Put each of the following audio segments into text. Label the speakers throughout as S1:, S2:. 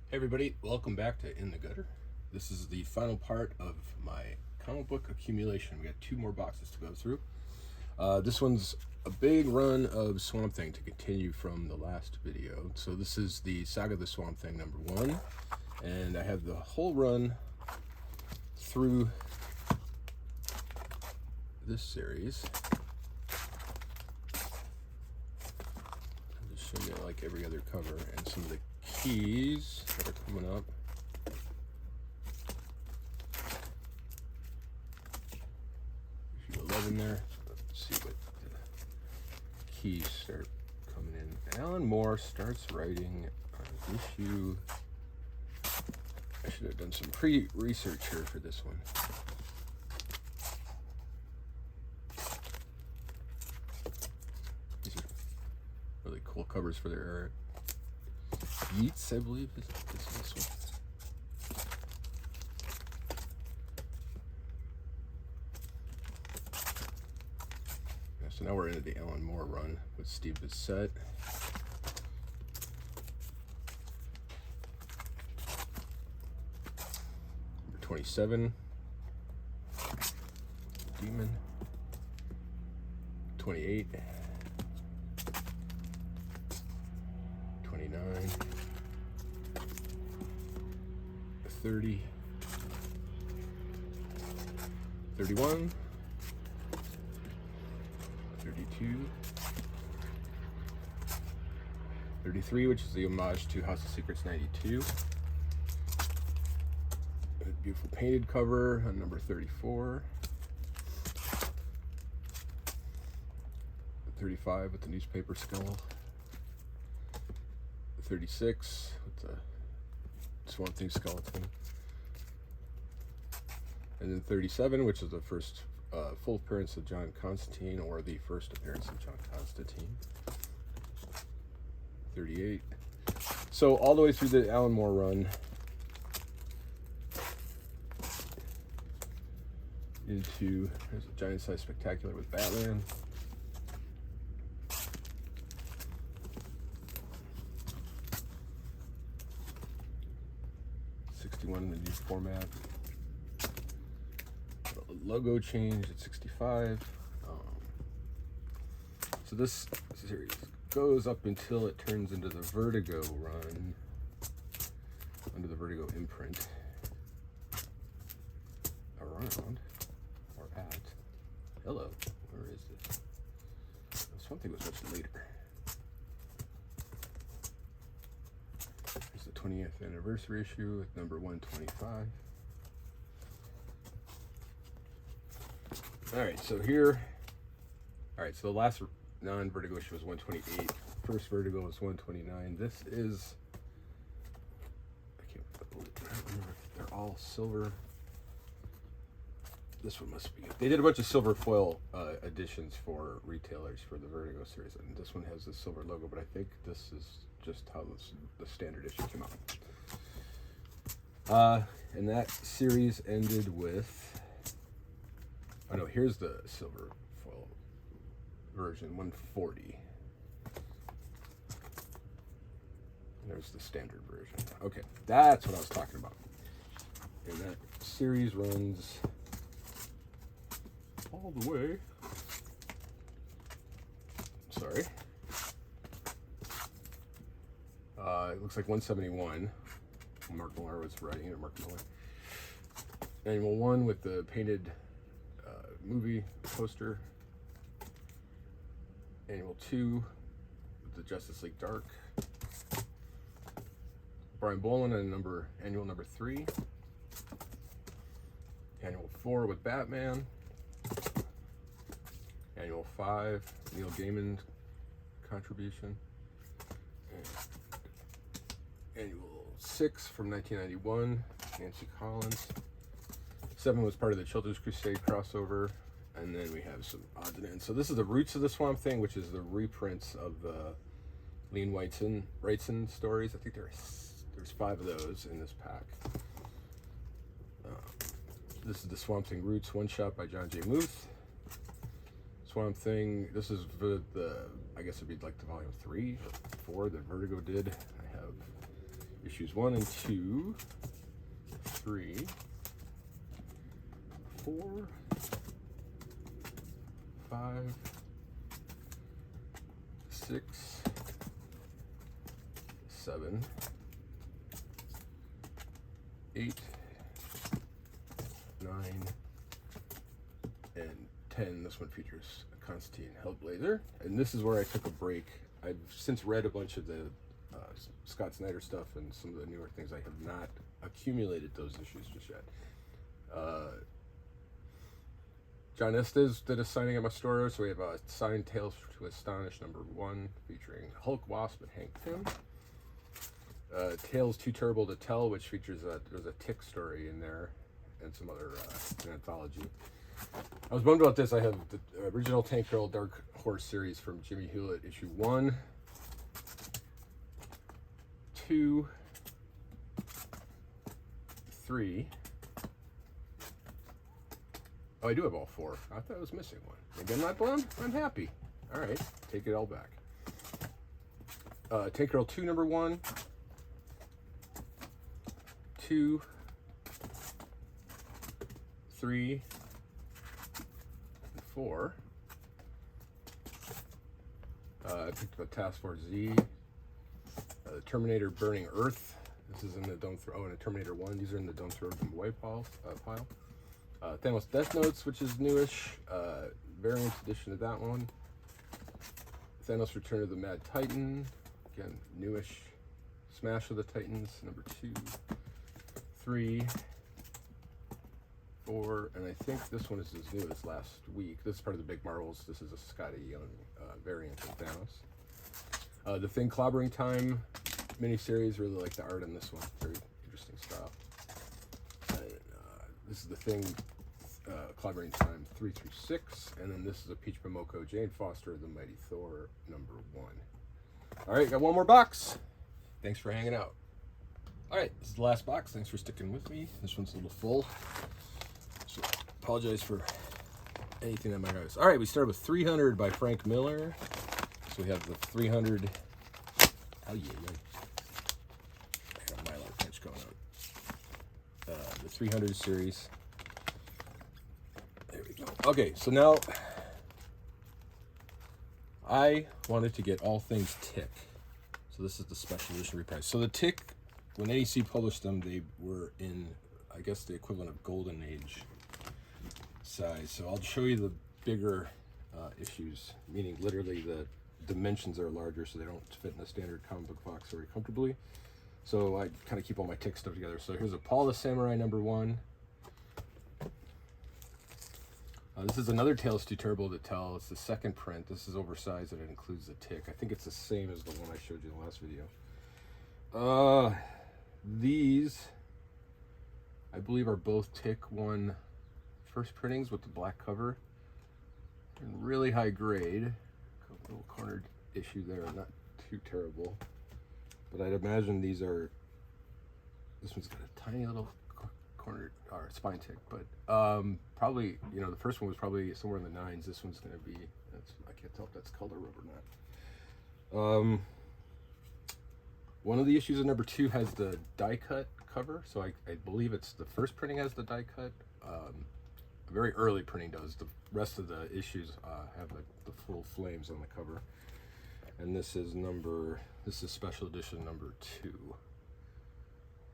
S1: Hey everybody, welcome back to In the Gutter. This is the final part of my comic book accumulation. We got two more boxes to go through. This one's a big run of Swamp Thing to continue from the last video. So this is the Saga of the Swamp Thing #1, and I have the whole run through this series. I'll just show you like every other cover and some of the keys that are coming up. Issue 11 there. Let's see what the keys start coming in. Alan Moore starts writing on issue. I should have done some pre-research here for this one. These are really cool covers for their era. Yeats, I believe, is this one. Yeah, so now we're into the Alan Moore run with Steve Bissett. Number 27, Demon. 28. 29. 30, 31, 32, 33, which is the homage to House of Secrets 92. A beautiful painted cover on number 34. 35 with the newspaper skull. 36 with the Swamp Thing skeleton, and then 37, which is the first full appearance of John Constantine, or the first appearance of John Constantine. 38. So all the way through the Alan Moore run into, there's a giant size spectacular with Batman. In the new format. Logo changed at 65. So this series goes up until it turns into the Vertigo run under the Vertigo imprint. Around or at. Hello, where is this? Something was much later. 20th anniversary issue with number 125. Alright, so here, alright, so the last non-Vertigo issue was 128. First Vertigo was 129. This is, I don't remember if they're all silver. This one must be. They did a bunch of silver foil editions for retailers for the Vertigo series, and this one has the silver logo, but I think this is just how the standard issue came out. And that series ended with, oh no, here's the silver foil version, 140. And there's the standard version. Okay, that's what I was talking about. And that series runs all the way. Sorry. It looks like 171. Mark Millar was writing it. Mark Millar. Annual 1 with the painted movie poster. Annual 2 with the Justice League Dark. Brian Boland and annual number 3. Annual 4 with Batman. Annual 5, Neil Gaiman contribution. Annual 6 from 1991, Nancy Collins. 7 was part of the Children's Crusade crossover. And then we have some odds and ends. So this is the Roots of the Swamp Thing, which is the reprints of the Lean Wrightson stories. I think there's 5 of those in this pack. This is the Swamp Thing Roots one-shot by John J. Muth. Swamp Thing, this is I guess it'd be like the volume 3 or 4 that Vertigo did. I have issues 1 and 2, 3, 4, 5, 6, 7, 8, 9, and 10. This one features Constantine Hellblazer, and this is where I took a break. I've since read a bunch of the Scott Snyder stuff and some of the newer things. I have not accumulated those issues just yet. John Estes did a signing at my store, so we have a signed Tales to Astonish #1 featuring Hulk, Wasp, and Hank Pym. Tales Too Terrible to Tell, which features there's a Tick story in there and some other an anthology. I was bummed about this. I have the original Tank Girl Dark Horse series from Jimmy Hewlett, issue 1, 2, 3. Oh, I do have all 4. I thought I was missing one. Maybe I'm not bummed. I'm happy. All right, take it all back. Tank Girl 2 #1, 2, 3, 4. I picked up a Task Force Z, Terminator Burning Earth. This is in the Don't Throw. Oh, and a Terminator 1. These are in the Don't Throw Them Away pile. Thanos Death Notes, which is newish. Variant edition of that one. Thanos Return of the Mad Titan. Again, newish. Smash of the Titans, #2, 3, 4, and I think this one is as new as last week. This is part of the big Marvels. This is a Scotty Young variant of Thanos. The Thing Clobbering Time miniseries. Really like the art on this one. Very interesting style. This is the Thing Clobbering Time 3 through 6, and then this is a Peach Momoko Jane Foster, The Mighty Thor #1. All right, got one more box. Thanks for hanging out. All right, this is the last box. Thanks for sticking with me. This one's a little full, so apologize for anything that might have. All right, we started with 300 by Frank Miller. So we have the 300. Oh yeah, I got a Mylar pinch going on. The 300 series. There we go. Okay, so now I wanted to get all things Tick. So this is the special edition reprice. So the Tick, when AEC published them, they were in, I guess, the equivalent of Golden Age size. So I'll show you the bigger issues, meaning literally the dimensions are larger, so they don't fit in a standard comic book box very comfortably. So I kind of keep all my Tick stuff together. So here's a Paul the Samurai #1. This is another Tales Too Terrible to Tell. It's the second print. This is oversized and it includes the Tick. I think it's the same as the one I showed you in the last video. These, I believe, are both Tick 1 first printings with the black cover. And really high grade. A little cornered issue there, not too terrible. But I'd imagine these are, this one's got a tiny little cornered or spine tick, but probably, you know, the first one was probably somewhere in the 9s. This one's going to be, I can't tell if that's color rub or not. One of the issues of #2 has the die cut cover, so I believe it's the first printing has the die cut. A very early printing does. The rest of the issues have the full flames on the cover. And this is special edition #2.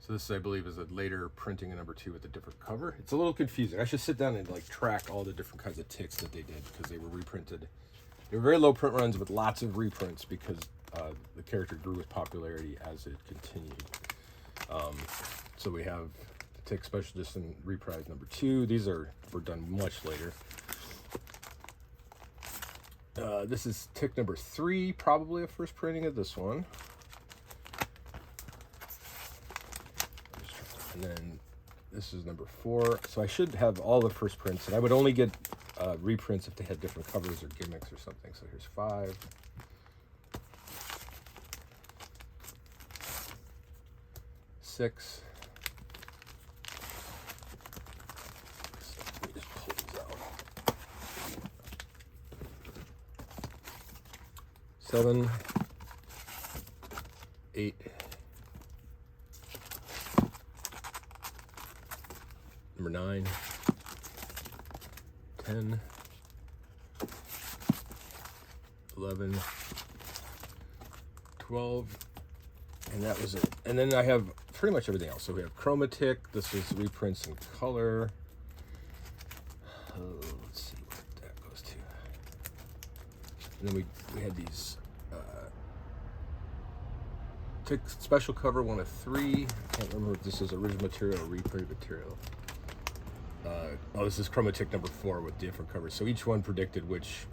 S1: So this, I believe, is a later printing of #2 with a different cover. It's a little confusing. I should sit down and like track all the different kinds of Ticks that they did, because they were reprinted. They were very low print runs with lots of reprints, because the character grew with popularity as it continued. So we have the Tick special edition reprise #2. These were done much later. This is Tick #3, probably a first printing of this one. And then this is #4. So I should have all the first prints, and I would only get reprints if they had different covers or gimmicks or something. So here's 5. 6. Let me just pull these out. 7, 8, number 9, 10, 11, 12, and that was it. And then I have pretty much everything else. So we have Chromatic. This is reprints in color. Let's see what that goes to. And then we had these special cover 1 of 3. I can't remember if this is original material or reprinted material. Oh, this is Chromatic number 4 with different covers. So each one predicted which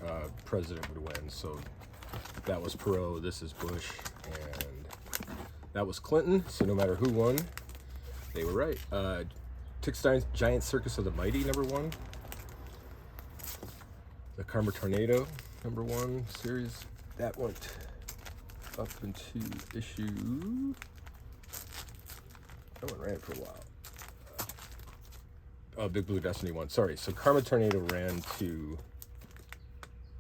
S1: president would win. So that was Perot, this is Bush, and that was Clinton. So no matter who won, they were right. Tickstein's Giant Circus of the Mighty number 1. The Karma Tornado number 1 series. That went up into issue. That one ran for a while. Oh, Big Blue Destiny 1. Sorry. So Karma Tornado ran to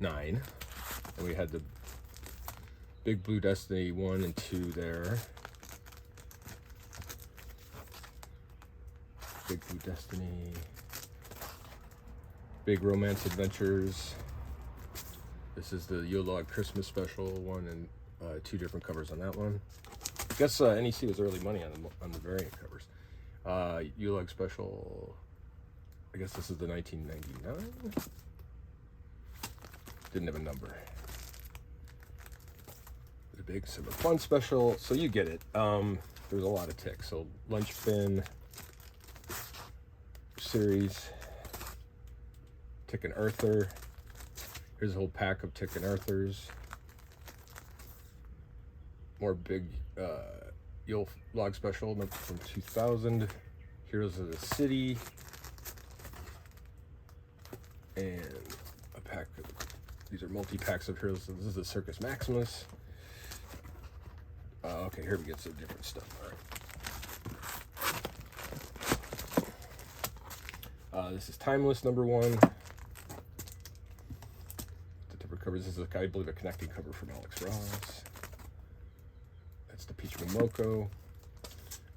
S1: 9. And we had the Big Blue Destiny 1 and 2 there. Big Blue Destiny. Big Romance Adventures. This is the Yolog Christmas Special 1 and 2 different covers on that one. I guess NEC was early money on the variant covers. Yolog Special, I guess this is the 1999. Didn't have a number. The Big Summer Fun Special, so you get it. There's a lot of ticks. So Lunch Bin series, Tick and Earther. Here's a whole pack of Tick and Earthers. More big Yule Log Special from 2000. Heroes of the City. And a pack of, these are multi-packs of Heroes. This is the Circus Maximus. Okay, here we get some different stuff. All right. This is Timeless number 1. The different covers. This is, I believe, a connecting cover from Alex Ross. That's the Peach Momoko.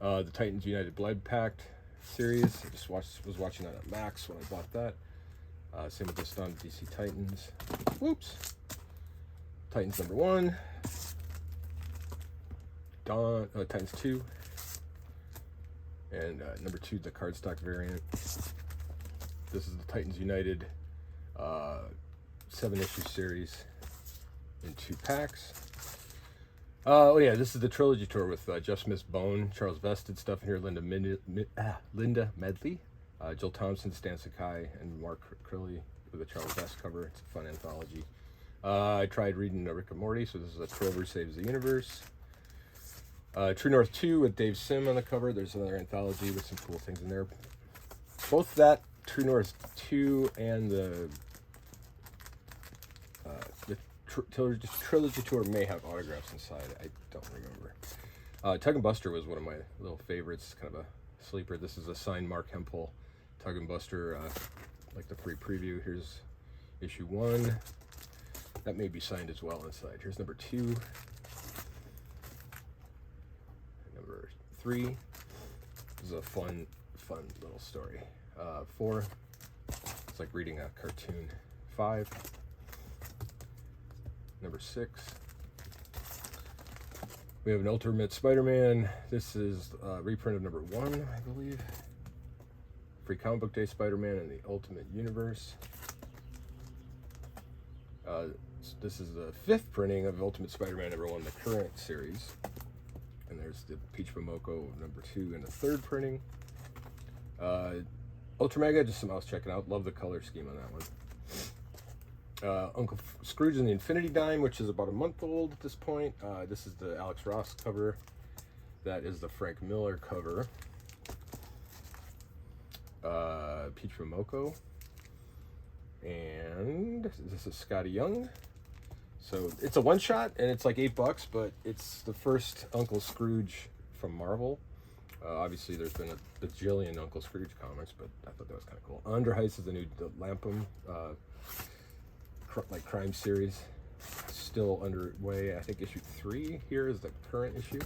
S1: The Titans United Blood Pact series. I just was watching that at Max when I bought that. Same with this on DC Titans. Whoops. Titans number 1. Titans 2. And number 2, the cardstock variant. This is the Titans United 7-issue series in 2 packs. Oh yeah, this is the trilogy tour with Jeff Smith's Bone, Charles Vested stuff in here, Linda Medley, Joel Thompson, Stan Sakai, and Mark Crilly with a Charles Vest cover. It's a fun anthology. I tried reading Rick and Morty, so this is a Trover Saves the Universe. True North 2 with Dave Sim on the cover. There's another anthology with some cool things in there. Both that True North 2 and the trilogy tour may have autographs inside. I don't remember. Tug and Buster was one of my little favorites, kind of a sleeper. This is a signed Mark Hempel Tug and Buster, like the free preview. Here's issue 1. That may be signed as well inside. Here's number 2. Number 3. This is a fun little story. 4. It's like reading a cartoon. 5. Number 6. We have an Ultimate Spider-Man. This is a reprint of number 1, I believe. Free Comic Book Day Spider-Man in the Ultimate Universe. This is the 5th printing of Ultimate Spider-Man number 1, the current series. And there's the Peach Momoko number 2 in the 3rd printing. Ultra Mega, just some I was checking out. Love the color scheme on that one. Uncle Scrooge and the Infinity Dime, which is about a month old at this point. This is the Alex Ross cover. That is the Frank Miller cover. Peach Momoko. And this is Scotty Young. So it's a one-shot, and it's like $8, but it's the first Uncle Scrooge from Marvel. Obviously, there's been a bajillion Uncle Scrooge comics, but I thought that was kind of cool. Under Heist is the new Lampum like crime series, still underway. I think issue 3 here is the current issue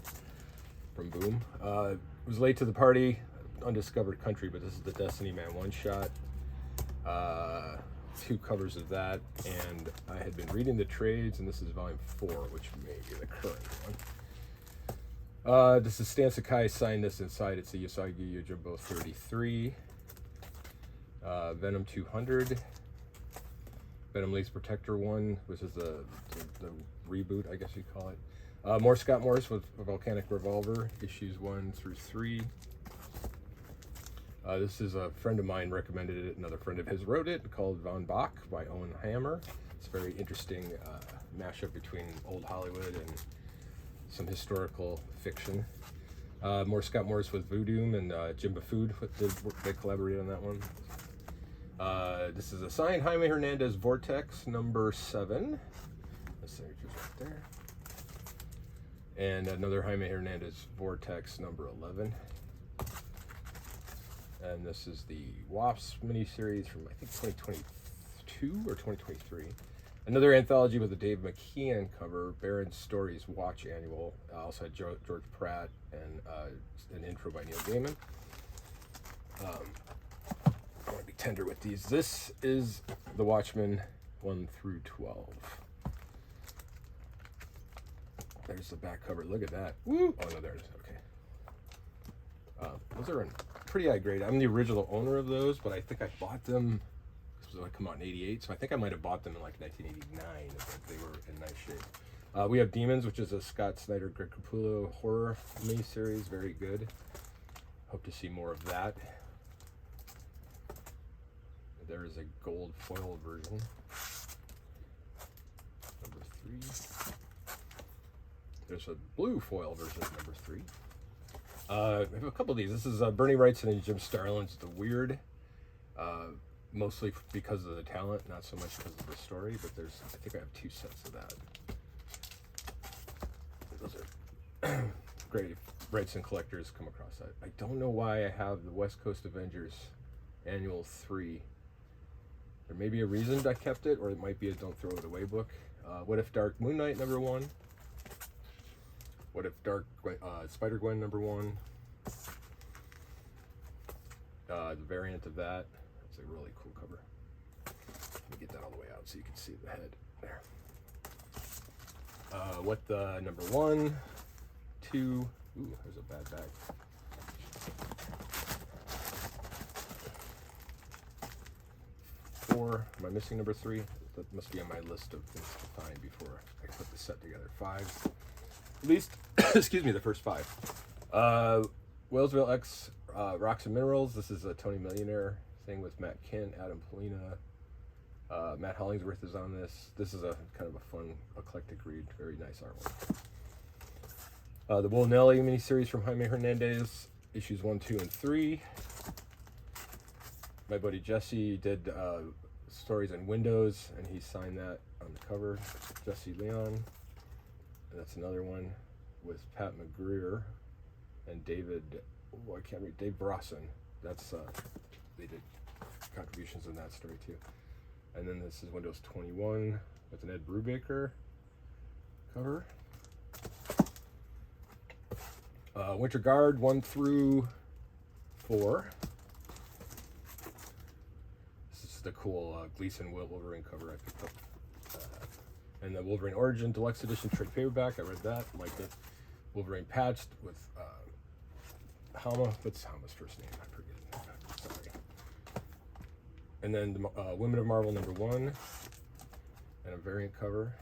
S1: from Boom. It was late to the party. Undiscovered Country, but this is the Destiny Man one-shot. 2 covers of that, and I had been reading the trades, and this is volume 4, which may be the current one. This is Stan Sakai signed this inside. It's a Usagi Yojimbo 33. Venom 200. Venom League's Protector 1, which is the reboot, I guess you'd call it. More Scott Morris with Volcanic Revolver, issues 1 through 3. This is a friend of mine recommended it. Another friend of his wrote it, called Von Bach by Owen Hammer. It's a very interesting mashup between old Hollywood and some historical fiction. More Scott Morris with Voodoo and Jim Bafood. They collaborated on that one. This is a signed Jaime Hernandez Vortex number 7. The signature's right there. And another Jaime Hernandez Vortex number 11. And this is the Wasps miniseries from, I think, 2022 or 2023. Another anthology with a Dave McKeon cover, Baron Stories Watch Annual. Also had George Pratt and an intro by Neil Gaiman. I want to be tender with these. This is The Watchmen 1 through 12. There's the back cover. Look at that. Woo! Oh, no, there it is. Okay. Those are in pretty high grade. I'm the original owner of those, but I think I bought them. This was when I come out in '88, so I think I might have bought them in like 1989. But they were in nice shape. We have Demons, which is a Scott Snyder, Greg Capullo horror miniseries. Very good. Hope to see more of that. There is a gold foil version. Number 3. There's a blue foil version of number 3. I have a couple of these. This is Bernie Wrightson and Jim Starlin's The Weird. Mostly because of the talent, not so much because of the story, but I think I have 2 sets of that. Those are great. If Wrightson collectors come across that. I don't know why I have the West Coast Avengers Annual 3. There may be a reason I kept it, or it might be a Don't Throw It Away book. What If Dark Moon Knight number 1. What If Dark Spider-Gwen number 1. The variant of that. It's a really cool cover. Let me get that all the way out so you can see the head there. What the number 1, 2. Ooh, there's a bad bag. 4. Am I missing number 3? That must be on my list of things to find before I put the set together. 5. At least, excuse me, the first 5. Whalesville X Rocks and Minerals. This is a Tony Millionaire thing with Matt Kent, Adam Polina. Matt Hollingsworth is on this. This is a kind of a fun, eclectic read. Very nice artwork. The Will Nelly miniseries from Jaime Hernandez, issues 1, 2, and 3. My buddy Jesse did stories on Windows, and he signed that on the cover. Jesse Leon. And that's another one with Pat McGreer and David, I can't read, Dave Brosson. That's, they did contributions in that story too. And then this is Windows 21 with an Ed Brubaker cover. Winter Guard 1 through 4. This is the cool Gleason Wolverine cover I picked up. And the Wolverine Origin Deluxe Edition trade paperback. I read that, liked it. Wolverine patched with Hama. What's Hama's first name? I forget. Sorry. And then the, Women of Marvel number 1, and a variant cover.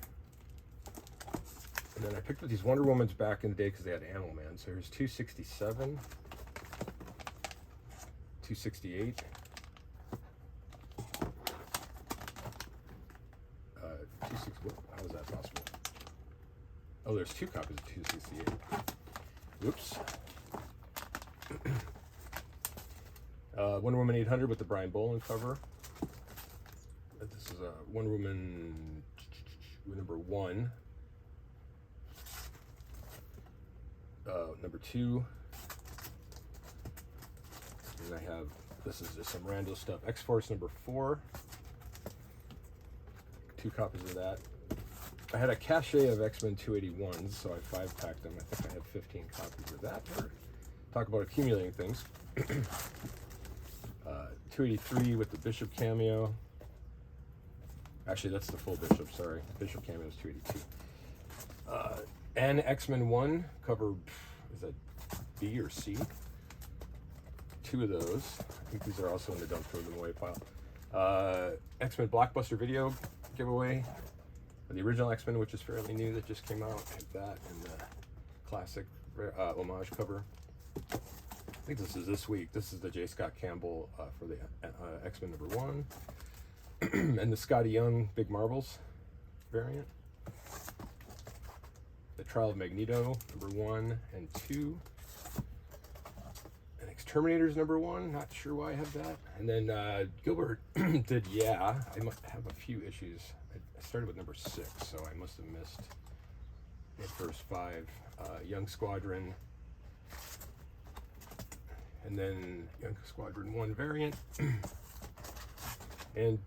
S1: And then I picked up these Wonder Womans back in the day because they had Animal Man. So here's 267, 268. How is that possible? Oh, there's 2 copies of 268. Whoops. Wonder Woman 800 with the Brian Boland cover. This is a Wonder Woman number 1. Number 2. And I have, this is just some random stuff. X-Force number 4. 2 copies of that. I had a cache of X-Men 281s, so I 5-packed them. I think I have 15 copies of that. talk about accumulating things. 283 with the Bishop cameo. Actually, that's the full Bishop, sorry. Bishop cameo is 282. And X-Men 1, cover, is that B or C? 2 of those. I think these are also in the dump, throw them away pile. X-Men Blockbuster video giveaway. The original X-Men, which is fairly new, that just came out. I have that and the classic homage cover. I think this is this week. This is the J. Scott Campbell for the X-Men #1. And the Scotty Young Big Marbles variant. The Trial of Magneto #1 and 2. And Exterminators #1. Not sure why I have that. And then Gilbert did Yeah. I must have a few issues. I started with #6, so I must have missed the first 5. Young Squadron. And then Young Squadron 1 variant. And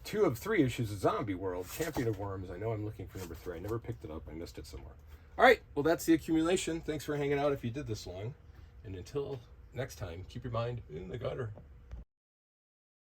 S1: 2 of 3 issues of Zombie World, Champion of Worms. I know I'm looking for #3. I never picked it up. I missed it somewhere. All right, well, that's the accumulation. Thanks for hanging out if you did this long. And until next time, keep your mind in the gutter.